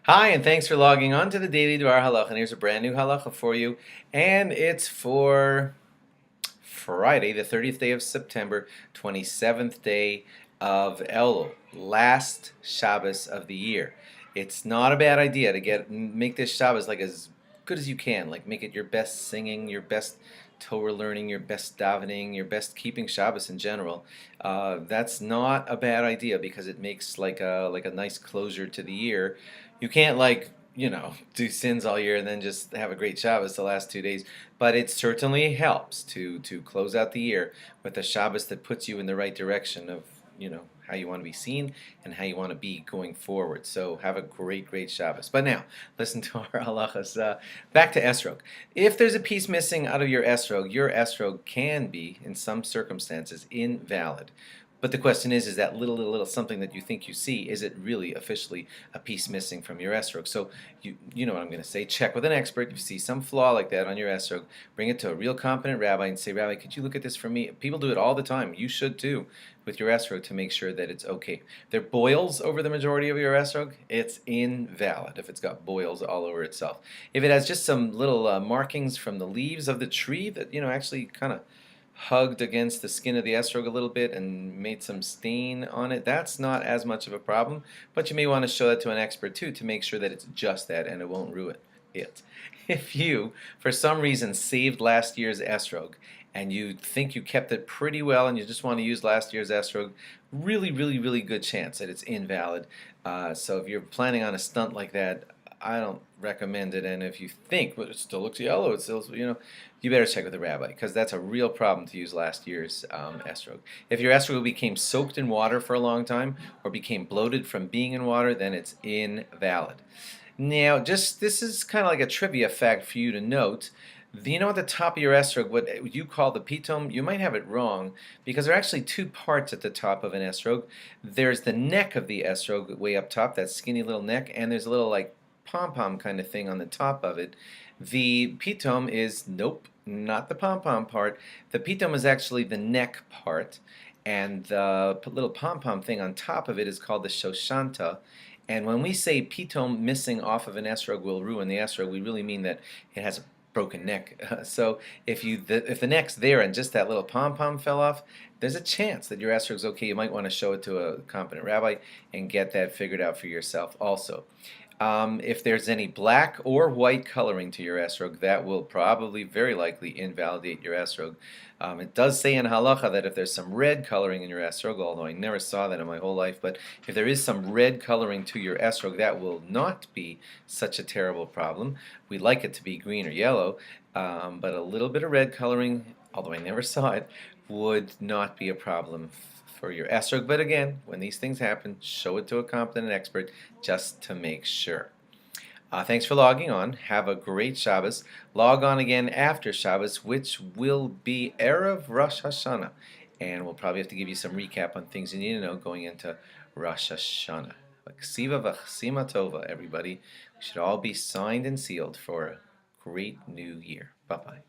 Hi, and thanks for logging on to the Daily DVAR Halacha. And here's a brand new halacha for you, and it's for Friday, the 30th day of September, 27th day of Elul, last Shabbos of the year. It's not a bad idea to make this Shabbos like as good as you can. Like make it your best singing, your best Torah learning, your best davening, your best keeping Shabbos in general. That's not a bad idea because it makes like a nice closure to the year. You can't do sins all year and then just have a great Shabbos the last 2 days. But it certainly helps to close out the year with a Shabbos that puts you in the right direction of how you want to be seen and how you want to be going forward. So have a great Shabbos. But now listen to our halachas. Back to Esrog. If there's a piece missing out of your Esrog can be in some circumstances invalid. But the question is that little something that you think you see, is it really officially a piece missing from your esrog? So you know what I'm going to say. Check with an expert. If you see some flaw like that on your esrog, bring it to a real competent rabbi and say, Rabbi, could you look at this for me? People do it all the time. You should too with your esrog to make sure that it's okay. If there are boils over the majority of your esrog, it's invalid if it's got boils all over itself. If it has just some little markings from the leaves of the tree that actually kind of hugged against the skin of the esrog a little bit and made some stain on it, that's not as much of a problem, but you may want to show that to an expert too to make sure that it's just that and it won't ruin it. If you, for some reason, saved last year's esrog and you think you kept it pretty well and you just want to use last year's esrog, really good chance that it's invalid. So if you're planning on a stunt like that, I don't recommend it. And if you think, well, it still looks yellow, it still, you better check with the rabbi because that's a real problem to use last year's esrog. If your esrog became soaked in water for a long time or became bloated from being in water, then it's invalid. Now, this is kind of like a trivia fact for you to note. At the top of your esrog, what you call the pitom, you might have it wrong because there are actually two parts at the top of an esrog. There's the neck of the esrog way up top, that skinny little neck, and there's a little like pom-pom kind of thing on the top of it. The pitom is, nope, not the pom-pom part. The pitom is actually the neck part, and the little pom-pom thing on top of it is called the shoshanta. And when we say pitom missing off of an esrog will ruin the esrog, we really mean that it has a broken neck. So if the neck's there and just that little pom-pom fell off, there's a chance that your esrog's okay. You might want to show it to a competent rabbi and get that figured out for yourself also. If there's any black or white coloring to your esrog, that will probably very likely invalidate your esrog. It does say in halacha that if there's some red coloring in your esrog, although I never saw that in my whole life, but if there is some red coloring to your esrog, that will not be such a terrible problem. We like it to be green or yellow, but a little bit of red coloring, although I never saw it, would not be a problem for your esrog. But again, when these things happen, show it to a competent expert just to make sure. Thanks for logging on. Have a great Shabbos. Log on again after Shabbos, which will be Erev Rosh Hashanah. And we'll probably have to give you some recap on things you need to know going into Rosh Hashanah. Ksiva v'chsima tova, everybody. We should all be signed and sealed for a great new year. Bye-bye.